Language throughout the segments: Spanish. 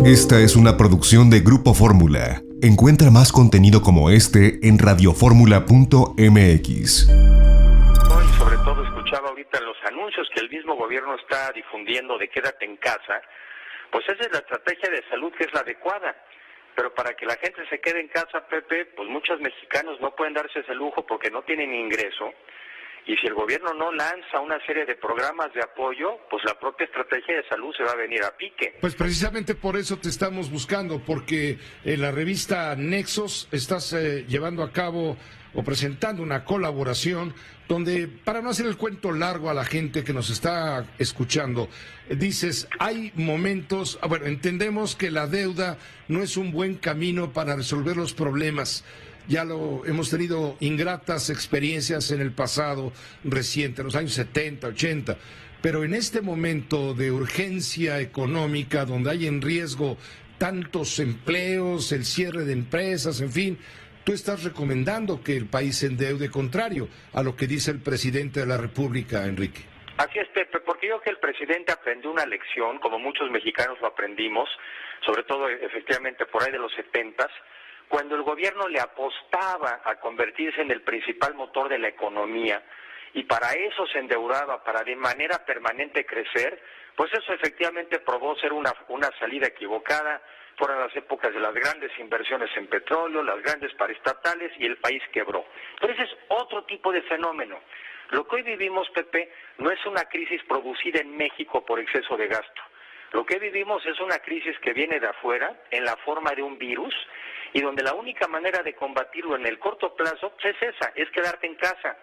Esta es una producción de Grupo Fórmula. Encuentra más contenido como este en radioformula.mx. Hoy sobre todo escuchaba ahorita los anuncios que el mismo gobierno está difundiendo de quédate en casa, pues esa es la estrategia de salud que es la adecuada. Pero para que la gente se quede en casa, Pepe, pues muchos mexicanos no pueden darse ese lujo porque no tienen ingreso. Y si el gobierno no lanza una serie de programas de apoyo, pues la propia estrategia de salud se va a venir a pique. Pues precisamente por eso te estamos buscando, porque en la revista Nexos estás llevando a cabo o presentando una colaboración donde, para no hacer el cuento largo a la gente que nos está escuchando, dices, hay momentos, bueno, entendemos que la deuda no es un buen camino para resolver los problemas. Ya lo hemos tenido ingratas experiencias en el pasado reciente, en los años 70, 80, pero en este momento de urgencia económica, donde hay en riesgo tantos empleos, el cierre de empresas, en fin, tú estás recomendando que el país se endeude, contrario a lo que dice el presidente de la República, Enrique. Así es, Pepe, porque yo creo que el presidente aprendió una lección, como muchos mexicanos lo aprendimos, sobre todo efectivamente por ahí de los 70s, cuando el gobierno le apostaba a convertirse en el principal motor de la economía y para eso se endeudaba, para de manera permanente crecer, pues eso efectivamente probó ser una salida equivocada. Fueron las épocas de las grandes inversiones en petróleo, las grandes paraestatales y el país quebró. Pero ese es otro tipo de fenómeno. Lo que hoy vivimos, Pepe, no es una crisis producida en México por exceso de gasto. Lo que vivimos es una crisis que viene de afuera, en la forma de un virus, y donde la única manera de combatirlo en el corto plazo es esa, es quedarte en casa.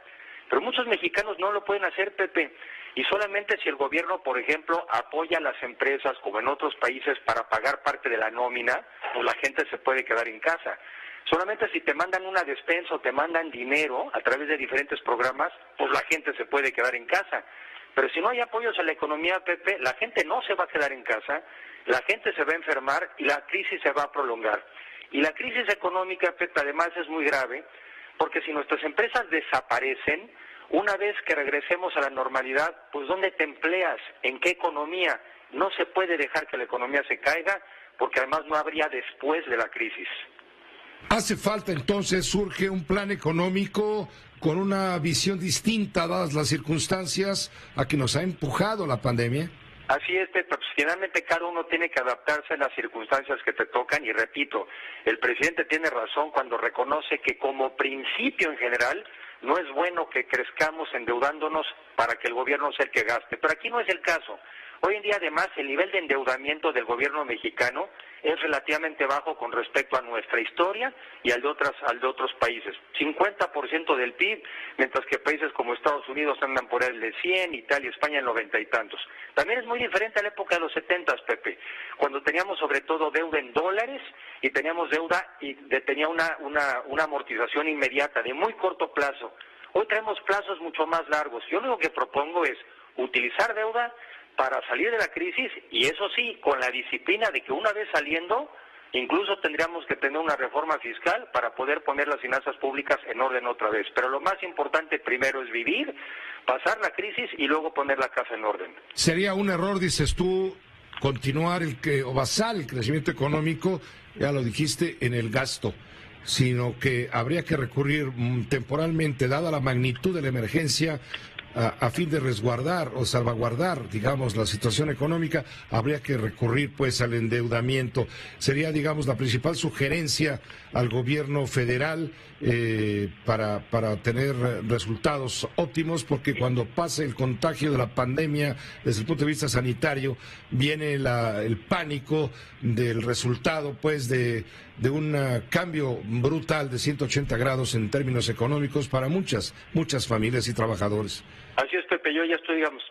Pero muchos mexicanos no lo pueden hacer, Pepe, y solamente si el gobierno, por ejemplo, apoya a las empresas, como en otros países, para pagar parte de la nómina, pues la gente se puede quedar en casa. Solamente si te mandan una despensa o te mandan dinero a través de diferentes programas, pues la gente se puede quedar en casa. Pero si no hay apoyos a la economía, Pepe, la gente no se va a quedar en casa, la gente se va a enfermar y la crisis se va a prolongar. Y la crisis económica, Pepe, además es muy grave, porque si nuestras empresas desaparecen, una vez que regresemos a la normalidad, pues ¿dónde te empleas? ¿En qué economía? No se puede dejar que la economía se caiga, porque además no habría después de la crisis. Hace falta entonces, surge un plan económico con una visión distinta, dadas las circunstancias a que nos ha empujado la pandemia. Así es, Pepe, pues finalmente cada uno tiene que adaptarse a las circunstancias que te tocan y repito, el presidente tiene razón cuando reconoce que como principio en general no es bueno que crezcamos endeudándonos para que el gobierno sea el que gaste, pero aquí no es el caso. Hoy en día además el nivel de endeudamiento del gobierno mexicano es relativamente bajo con respecto a nuestra historia y al de otros países. 50% del PIB, mientras que países como Estados Unidos andan por el de 100, Italia, España en 90 y tantos. También es muy diferente a la época de los 70, Pepe, cuando teníamos sobre todo deuda en dólares y teníamos deuda y tenía una amortización inmediata de muy corto plazo. Hoy traemos plazos mucho más largos. Yo lo único que propongo es utilizar deuda para salir de la crisis y eso sí, con la disciplina de que una vez saliendo, incluso tendríamos que tener una reforma fiscal para poder poner las finanzas públicas en orden otra vez. Pero lo más importante primero es vivir, pasar la crisis y luego poner la casa en orden. Sería un error, dices tú, continuar o basar el crecimiento económico, ya lo dijiste, en el gasto, sino que habría que recurrir temporalmente, dada la magnitud de la emergencia, a fin de resguardar o salvaguardar, digamos, la situación económica, habría que recurrir pues al endeudamiento. Sería, digamos, la principal sugerencia al gobierno federal para tener resultados óptimos, porque cuando pase el contagio de la pandemia desde el punto de vista sanitario, viene el pánico del resultado pues de un cambio brutal de 180 grados en términos económicos para muchas familias y trabajadores. Así es, Pepe, yo ya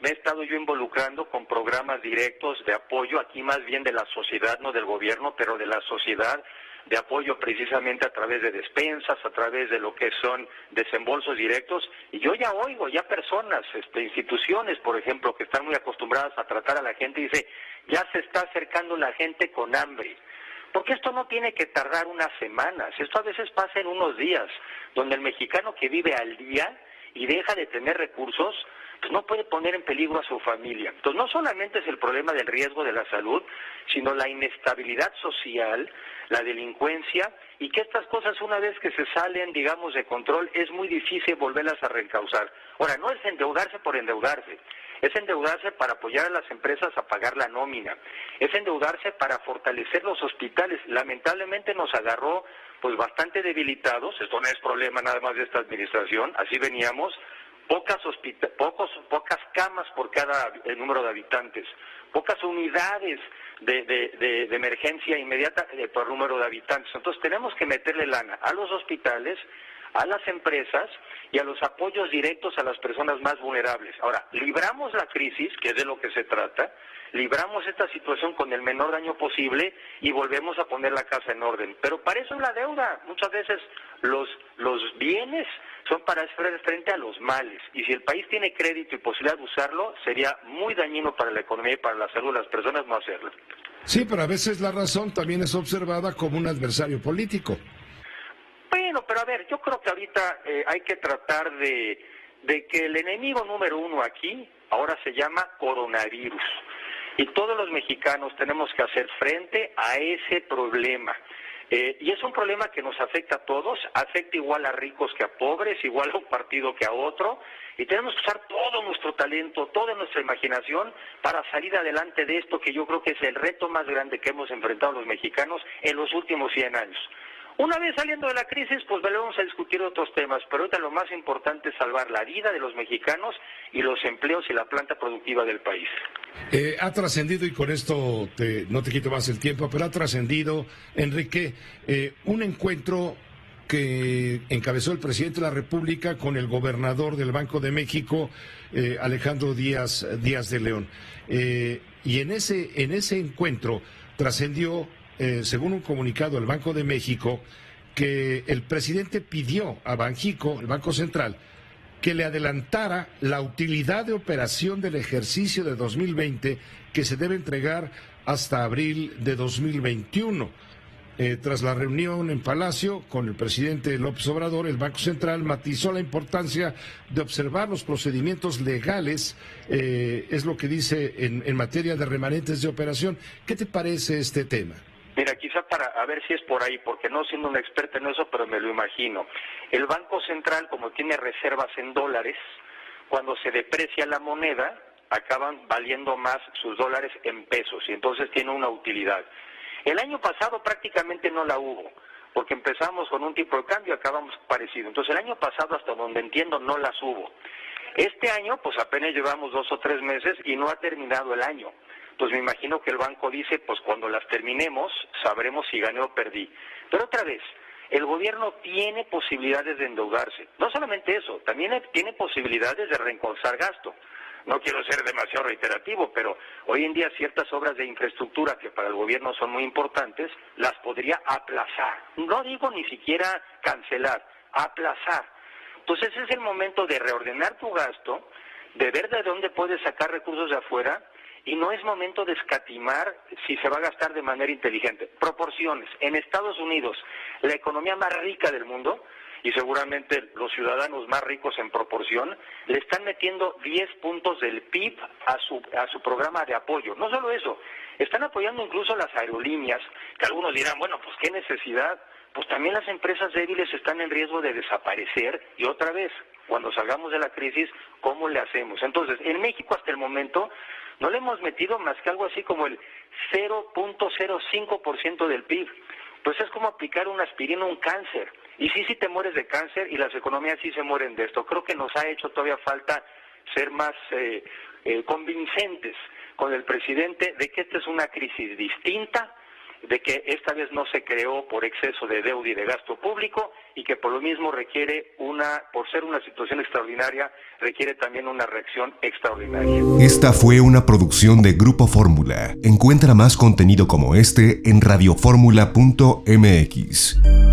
me he estado yo involucrando con programas directos de apoyo, aquí más bien de la sociedad, no del gobierno, pero de la sociedad, de apoyo precisamente a través de despensas, a través de lo que son desembolsos directos, y yo ya oigo, ya personas, instituciones, por ejemplo, que están muy acostumbradas a tratar a la gente, y dice, ya se está acercando la gente con hambre. Porque esto no tiene que tardar unas semanas, esto a veces pasa en unos días, donde el mexicano que vive al día y deja de tener recursos, pues no puede poner en peligro a su familia. Entonces no solamente es el problema del riesgo de la salud, sino la inestabilidad social, la delincuencia, y que estas cosas una vez que se salen, digamos, de control, es muy difícil volverlas a reencauzar. Ahora, no es endeudarse por endeudarse, es endeudarse para apoyar a las empresas a pagar la nómina, es endeudarse para fortalecer los hospitales. Lamentablemente nos agarró pues bastante debilitados, esto no es problema nada más de esta administración, así veníamos, pocas camas por cada número de habitantes, pocas unidades de emergencia inmediata por número de habitantes. Entonces tenemos que meterle lana a los hospitales, a las empresas y a los apoyos directos a las personas más vulnerables. Ahora, libramos la crisis, que es de lo que se trata, libramos esta situación con el menor daño posible y volvemos a poner la casa en orden. Pero para eso es la deuda. Muchas veces los bienes son para hacer frente a los males. Y si el país tiene crédito y posibilidad de usarlo, sería muy dañino para la economía y para la salud de las personas no hacerlo. Sí, pero a veces la razón también es observada como un adversario político. Bueno, pero a ver, yo creo que ahorita hay que tratar de que el enemigo número uno aquí ahora se llama coronavirus. Y todos los mexicanos tenemos que hacer frente a ese problema. Y es un problema que nos afecta a todos, afecta igual a ricos que a pobres, igual a un partido que a otro, y tenemos que usar todo nuestro talento, toda nuestra imaginación para salir adelante de esto que yo creo que es el reto más grande que hemos enfrentado los mexicanos en los últimos 100 años. Una vez saliendo de la crisis, pues volvemos a discutir otros temas, pero ahorita lo más importante es salvar la vida de los mexicanos y los empleos y la planta productiva del país. Ha trascendido, y con esto no te quito más el tiempo, pero ha trascendido, Enrique, un encuentro que encabezó el presidente de la República con el gobernador del Banco de México, Alejandro Díaz de León. Y en ese encuentro trascendió, según un comunicado del Banco de México, que el presidente pidió a Banxico, el Banco Central, que le adelantara la utilidad de operación del ejercicio de 2020 que se debe entregar hasta abril de 2021. Tras la reunión en Palacio con el presidente López Obrador, el Banco Central matizó la importancia de observar los procedimientos legales, es lo que dice en materia de remanentes de operación. ¿Qué te parece este tema? Mira, quizá a ver si es por ahí, porque no siendo un experto en eso, pero me lo imagino. El Banco Central, como tiene reservas en dólares, cuando se deprecia la moneda, acaban valiendo más sus dólares en pesos, y entonces tiene una utilidad. El año pasado prácticamente no la hubo, porque empezamos con un tipo de cambio y acabamos parecido. Entonces el año pasado, hasta donde entiendo, no las hubo. Este año, pues apenas llevamos 2 o 3 meses y no ha terminado el año. Pues me imagino que el banco dice, pues cuando las terminemos, sabremos si gané o perdí. Pero otra vez, el gobierno tiene posibilidades de endeudarse. No solamente eso, también tiene posibilidades de reencauzar gasto. No quiero ser demasiado reiterativo, pero hoy en día ciertas obras de infraestructura que para el gobierno son muy importantes, las podría aplazar. No digo ni siquiera cancelar, aplazar. Entonces es el momento de reordenar tu gasto, de ver de dónde puedes sacar recursos de afuera, y no es momento de escatimar si se va a gastar de manera inteligente. Proporciones. En Estados Unidos, la economía más rica del mundo, y seguramente los ciudadanos más ricos en proporción, le están metiendo 10 puntos del PIB a su programa de apoyo. No solo eso, están apoyando incluso las aerolíneas, que algunos dirán, bueno, pues qué necesidad. Pues también las empresas débiles están en riesgo de desaparecer, y otra vez, cuando salgamos de la crisis, ¿cómo le hacemos? Entonces, en México hasta el momento no le hemos metido más que algo así como el 0.05% del PIB. Pues es como aplicar una aspirina a un cáncer. Y sí te mueres de cáncer, y las economías sí se mueren de esto. Creo que nos ha hecho todavía falta ser más convincentes con el presidente de que esta es una crisis distinta, de que esta vez no se creó por exceso de deuda y de gasto público, y que por lo mismo requiere por ser una situación extraordinaria, requiere también una reacción extraordinaria. Esta fue una producción de Grupo Fórmula. Encuentra más contenido como este en radioformula.mx.